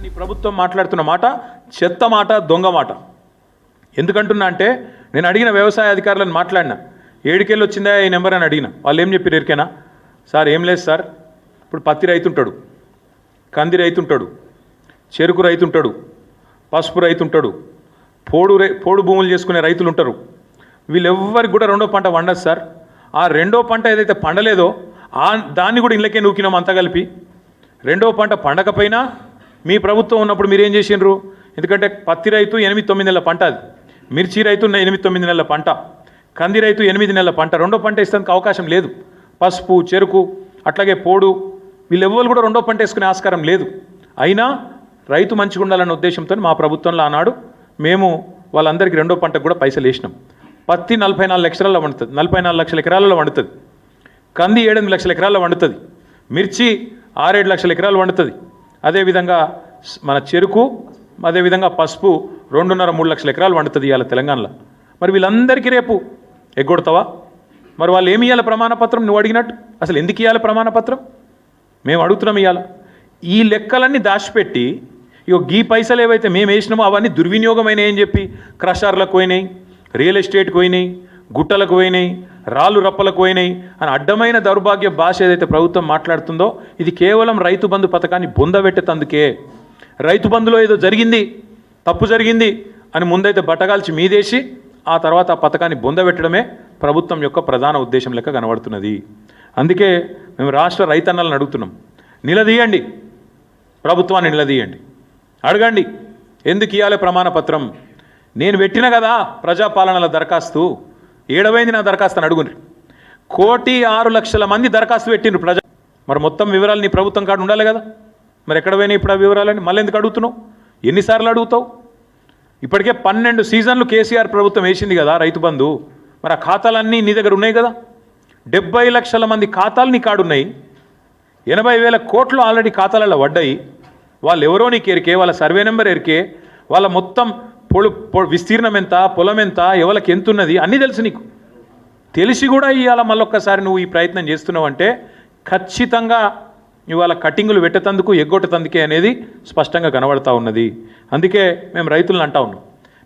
కానీ ప్రభుత్వం మాట్లాడుతున్న మాట చెత్త మాట, దొంగ మాట. ఎందుకంటున్నా అంటే నేను అడిగిన వ్యవసాయ అధికారులను మాట్లాడినా, ఏడుకెళ్ళి వచ్చిందా ఈ నెంబర్ అని అడిగిన. వాళ్ళు ఏం చెప్పారు ఎరికేనా? సార్ ఏం లేదు సార్, ఇప్పుడు పత్తి రైతు ఉంటాడు, కంది రైతు ఉంటాడు, చెరుకు రైతు ఉంటాడు, పసుపు రైతు ఉంటాడు, పోడు భూములు చేసుకునే రైతులు ఉంటారు. వీళ్ళెవ్వరికి కూడా రెండో పంట వండదు సార్. ఆ రెండో పంట ఏదైతే పండలేదో దాన్ని కూడా ఇళ్ళకే నూకినాం అంతా కలిపి. రెండో పంట పండకపోయినా మీ ప్రభుత్వం ఉన్నప్పుడు మీరు ఏం చేసిండ్రు? ఎందుకంటే పత్తి రైతు 8-9 నెలల పంట, అది మిర్చి రైతు 8-9 నెలల పంట, కంది రైతు 8 నెలల పంట. రెండో పంట వేసేందుకు అవకాశం లేదు. పసుపు, చెరుకు, అట్లాగే పోడు, వీళ్ళెవ్వరు కూడా రెండో పంట వేసుకునే ఆస్కారం లేదు. అయినా రైతు మంచిగా ఉండాలన్న ఉద్దేశంతో మా ప్రభుత్వంలో ఆనాడు మేము వాళ్ళందరికీ రెండో పంటకు కూడా పైసలు వేసినాం. పత్తి 44 లక్షల వండుతుంది, 44 లక్షల ఎకరాలలో వండుతుంది. కంది 7-8 లక్షల ఎకరాల్లో వండుతుంది. మిర్చి 6-7 లక్షల ఎకరాలు వండుతుంది. అదేవిధంగా మన చెరుకు, అదేవిధంగా పసుపు 2.5-3 లక్షల ఎకరాలు వండుతుంది ఇవాళ తెలంగాణలో. మరి వీళ్ళందరికీ రేపు ఎగ్గొడతావా? మరి వాళ్ళు ఏమి ఇవ్వాలి ప్రమాణపత్రం? నువ్వు అడిగినట్టు అసలు ఎందుకు ఇవ్వాలి ప్రమాణపత్రం? మేము అడుగుతున్నాం ఇవ్వాలి. ఈ లెక్కలన్నీ దాచిపెట్టి ఈ పైసలు ఏవైతే మేము వేసినామో అవన్నీ దుర్వినియోగమైనవి అని చెప్పి క్రషర్లకు పోయినాయి, రియల్ ఎస్టేట్కి పోయినాయి, గుట్టలకు పోయినాయి, రాళ్ళు రప్పలకు పోయినాయి అని అడ్డమైన దౌర్భాగ్య భాష ఏదైతే ప్రభుత్వం మాట్లాడుతుందో ఇది కేవలం రైతు బంధు పథకాన్ని బొందబెట్టేందుకే. రైతు బంధులో ఏదో జరిగింది, తప్పు జరిగింది అని ముందైతే బట్టగాల్చి మీదేసి ఆ తర్వాత ఆ పథకాన్ని బొందబెట్టడమే ప్రభుత్వం యొక్క ప్రధాన ఉద్దేశం లెక్క కనబడుతున్నది. అందుకే మేము రాష్ట్ర రైతన్నలను అడుగుతున్నాం, నిలదీయండి, ప్రభుత్వాన్ని నిలదీయండి, అడగండి ఎందుకు ఇవ్వాలి ప్రమాణపత్రం. నేను పెట్టిన కదా ప్రజాపాలనల దరఖాస్తు, ఏడవైంది నా దరఖాస్తు అని అడుగుండ్రి. 1,06,00,000 మంది దరఖాస్తు పెట్టిండ్రు ప్రజా. మరి మొత్తం వివరాలు నీ ప్రభుత్వం కాడ ఉండాలి కదా. మరి ఎక్కడ పోయినాయి ఇప్పుడు ఆ వివరాలని? మళ్ళీ ఎందుకు అడుగుతున్నావు? ఎన్నిసార్లు అడుగుతావు? ఇప్పటికే 12 సీజన్లు కేసీఆర్ ప్రభుత్వం వేసింది కదా రైతు బంధు. మరి ఆ ఖాతాలన్నీ నీ దగ్గర ఉన్నాయి కదా. 70 లక్షల మంది ఖాతాలు నీ కాడున్నాయి. 80,000 కోట్లు ఆల్రెడీ ఖాతాలలో పడ్డాయి. వాళ్ళు ఎవరో నీకు ఎరికే, వాళ్ళ సర్వే నెంబర్ ఎరికే, వాళ్ళ మొత్తం విస్తీర్ణం ఎంత, పొలం ఎంత, ఎవరికి ఎంత ఉన్నది అన్నీ తెలుసు నీకు. తెలిసి కూడా ఇవాళ మళ్ళొక్కసారి నువ్వు ఈ ప్రయత్నం చేస్తున్నావు అంటే ఖచ్చితంగా ఇవాళ కటింగులు పెట్టేందుకు, ఎగ్గొట్టేందుకే అనేది స్పష్టంగా కనబడతా ఉన్నది. అందుకే మేము రైతులను అంటా ఉన్నాం,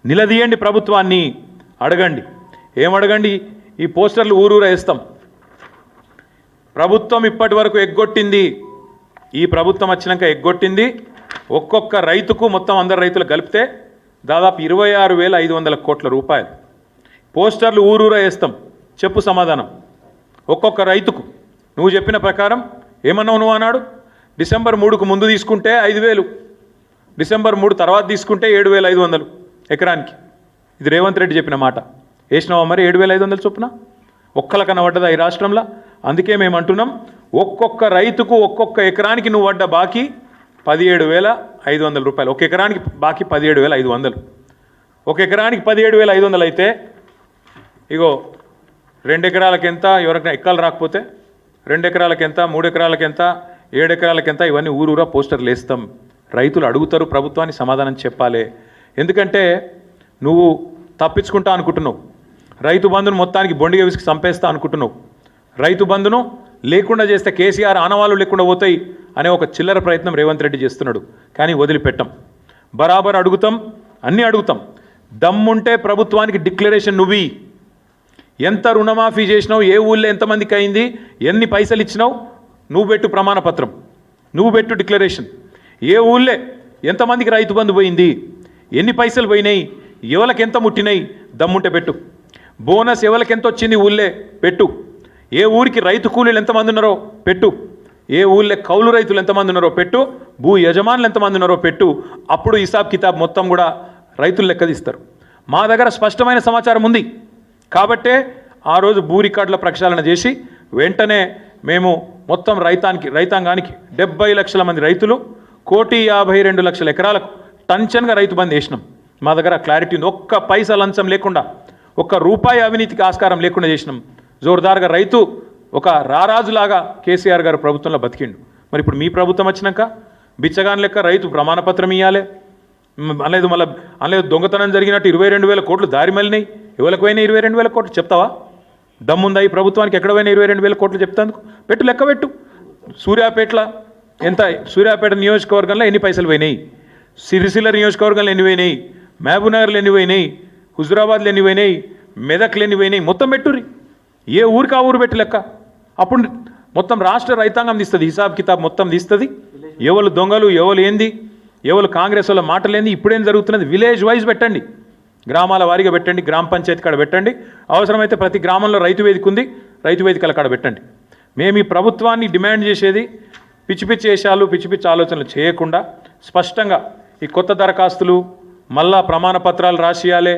నిలదీయండి ప్రభుత్వాన్ని, అడగండి. ఏమడగండి? ఈ పోస్టర్లు ఊరూరా వేస్తాం. ప్రభుత్వం ఇప్పటి వరకు ఎగ్గొట్టింది, ఈ ప్రభుత్వం వచ్చినాక ఎగ్గొట్టింది ఒక్కొక్క రైతుకు మొత్తం అందరు రైతులు కలిపితే దాదాపు 26,500 కోట్ల రూపాయలు. పోస్టర్లు ఊరూరా వేస్తాం. చెప్పు సమాధానం ఒక్కొక్క రైతుకు. నువ్వు చెప్పిన ప్రకారం ఏమన్నావు నువ్వు అన్నాడు? డిసెంబర్ 3కు ముందు తీసుకుంటే 5,000, డిసెంబర్ 3 తర్వాత తీసుకుంటే 7,500 ఎకరానికి. ఇది రేవంత్ రెడ్డి చెప్పిన మాట. వేసినావా మరి 7,500 చొప్పున? ఒక్కలకన్నా పడ్డదా ఈ రాష్ట్రంలో? అందుకే మేము అంటున్నాం, ఒక్కొక్క రైతుకు ఒక్కొక్క ఎకరానికి నువ్వు పడ్డ బాకీ 17,500 రూపాయలు. ఒక ఎకరానికి బాకీ 17,500. ఒక ఎకరానికి 17,500 అయితే ఇగో 2 ఎకరాలకు ఎంత, ఎవరికైనా ఎక్కలు రాకపోతే 2 ఎకరాలకు ఎంత, 3 ఎకరాలకు ఎంత, 7 ఎకరాలకు ఎంత, ఇవన్నీ ఊరూరా పోస్టర్లు వేస్తాం. రైతులు అడుగుతారు, ప్రభుత్వాన్ని సమాధానం చెప్పాలి. ఎందుకంటే నువ్వు తప్పించుకుంటా అనుకుంటున్నావు, రైతు బంధును మొత్తానికి బొండిగా విసికి చంపేస్తా అనుకుంటున్నావు. రైతు బంధును లేకుండా చేస్తే కేసీఆర్ ఆనవాళ్ళు లేకుండా పోతాయి అనే ఒక చిల్లర ప్రయత్నం రేవంత్ రెడ్డి చేస్తున్నాడు. కానీ వదిలిపెట్టాం, బరాబర్ అడుగుతాం, అన్నీ అడుగుతాం. దమ్ముంటే ప్రభుత్వానికి డిక్లరేషన్ నువ్వు ఎంత రుణమాఫీ చేసినావు, ఏ ఊళ్ళో ఎంతమందికి అయింది, ఎన్ని పైసలు ఇచ్చినావు, నువ్వు పెట్టు ప్రమాణపత్రం, నువ్వు పెట్టు డిక్లరేషన్. ఏ ఊళ్ళే ఎంతమందికి రైతు బంధు పోయింది, ఎన్ని పైసలు పోయినాయి, ఎవరికి ఎంత ముట్టినాయి, దమ్ముంటే పెట్టు. బోనస్ ఎవరికి ఎంత వచ్చింది ఊళ్ళే పెట్టు. ఏ ఊరికి రైతు కూలీలు ఎంతమంది ఉన్నారో పెట్టు. ఏ ఊళ్ళో కౌలు రైతులు ఎంతమంది ఉన్నారో పెట్టు. భూ యజమానులు ఎంతమంది ఉన్నారో పెట్టు. అప్పుడు హిసాబ్ కితాబ్ మొత్తం కూడా రైతులు లెక్కదిస్తారు. మా దగ్గర స్పష్టమైన సమాచారం ఉంది కాబట్టే ఆ రోజు భూ రికార్డుల ప్రక్షాళన చేసి వెంటనే మేము మొత్తం రైతాంగానికి 70 లక్షల మంది రైతులు 1,52,00,000 ఎకరాలకు టంచన్గా రైతు బంధు వేసినాం. మా దగ్గర క్లారిటీ ఉంది. ఒక్క పైసా లంచం లేకుండా, ఒక్క రూపాయి అవినీతికి ఆస్కారం లేకుండా చేసినాం. జోరుదారుగా రైతు ఒక రారాజులాగా కేసీఆర్ గారు ప్రభుత్వంలో బతికిండు. మరి ఇప్పుడు మీ ప్రభుత్వం వచ్చినాక బిచ్చగాన్ లెక్క రైతు ప్రమాణపత్రం ఇవ్వాలి అనలేదు. అనలేదు దొంగతనం జరిగినట్టు 22,000 కోట్లు దారి మళ్ళినాయి. ఎవరికి పోయినా 22,000 కోట్లు చెప్తావా? దమ్ముందా ఈ ప్రభుత్వానికి? ఎక్కడ పోయినా 22,000 కోట్లు చెప్తాందుకు పెట్టు, లెక్క పెట్టు. సూర్యాపేట ఎంత, సూర్యాపేట నియోజకవర్గంలో ఎన్ని పైసలు పోయినాయి, సిరిసిల్ల నియోజకవర్గంలో ఎన్ని పోయినాయి, మహబూబ్నగర్లో ఎన్ని పోయినాయి, హుజురాబాద్లో ఎన్ని పోయినాయి, మెదక్లు ఎన్ని పోయినాయి, మొత్తం పెట్టుర్రి. ఏ ఊరికి ఆ ఊరు పెట్టి లెక్క. అప్పుడు మొత్తం రాష్ట్ర రైతాంగం తీస్తుంది, హిసాబ్ కితాబ్ మొత్తం తీస్తుంది. ఎవరు దొంగలు, ఎవరు ఏంది, ఎవరు కాంగ్రెస్ వాళ్ళ మాటలేంది, ఇప్పుడేం జరుగుతున్నది విలేజ్ వైజ్ పెట్టండి, గ్రామాల వారీగా పెట్టండి, గ్రామ పంచాయతీ కాడ పెట్టండి. అవసరమైతే ప్రతి గ్రామంలో రైతు వేదిక ఉంది, రైతు వేదికల కాడ పెట్టండి. మేము ఈ ప్రభుత్వాన్ని డిమాండ్ చేసేది పిచ్చి పిచ్చి వేషాలు, పిచ్చి పిచ్చి ఆలోచనలు చేయకుండా స్పష్టంగా ఈ కొత్త దరఖాస్తులు మళ్ళా ప్రమాణ పత్రాలు రాసియాలే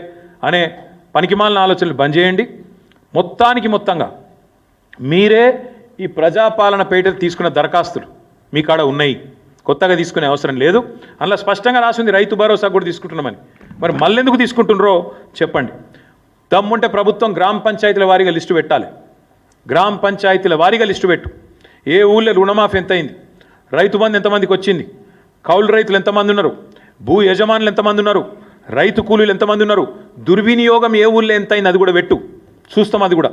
అనే పనికిమాలిన ఆలోచనలు బంద్ చేయండి. మొత్తంగా మీరే ఈ ప్రజాపాలన పేట తీసుకున్న దరఖాస్తులు మీ కాడ ఉన్నాయి, కొత్తగా తీసుకునే అవసరం లేదు. అందులో స్పష్టంగా రాసింది రైతు భరోసా కూడా తీసుకుంటున్నామని. మరి మళ్ళెందుకు తీసుకుంటున్నారో చెప్పండి. దమ్ముంటే ప్రభుత్వం గ్రామ పంచాయతీల వారీగా లిస్టు పెట్టాలి. గ్రామ పంచాయతీల వారీగా లిస్టు పెట్టు. ఏ ఊళ్ళో రుణమాఫీ ఎంత అయింది, రైతు బంధు ఎంతమందికి వచ్చింది, కౌలు రైతులు ఎంతమంది ఉన్నారు, భూ యజమానులు ఎంతమంది ఉన్నారు, రైతు కూలీలు ఎంతమంది ఉన్నారు, దుర్వినియోగం ఏ ఊళ్ళో ఎంత అయింది అది కూడా పెట్టు, చూస్తాం. అది కూడా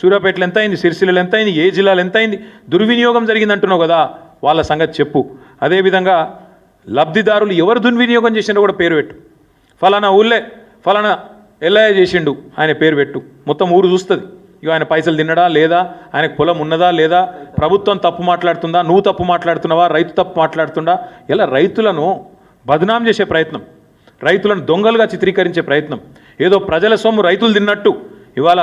సూర్యాపేటలో ఎంత అయింది, సిరిసిల్లలో ఎంత అయింది, ఏ జిల్లాలో ఎంత అయింది, దుర్వినియోగం జరిగింది అంటున్నావు కదా, వాళ్ళ సంగతి చెప్పు. అదేవిధంగా లబ్ధిదారులు ఎవరు దుర్వినియోగం చేసిండో కూడా పేరు పెట్టు. ఫలానా ఊళ్ళే ఫలానా ఎల్ఐ చేసిండు ఆయన పేరు పెట్టు. మొత్తం ఊరు చూస్తుంది. ఇక ఆయన పైసలు తిన్నడా లేదా, ఆయనకు పొలం ఉన్నదా లేదా, ప్రభుత్వం తప్పు మాట్లాడుతుందా, నువ్వు తప్పు మాట్లాడుతున్నావా, రైతు తప్పు మాట్లాడుతుందా. ఇలా రైతులను బదనాం చేసే ప్రయత్నం, రైతులను దొంగలుగా చిత్రీకరించే ప్రయత్నం, ఏదో ప్రజల సొమ్ము రైతులు తిన్నట్టు ఇవాళ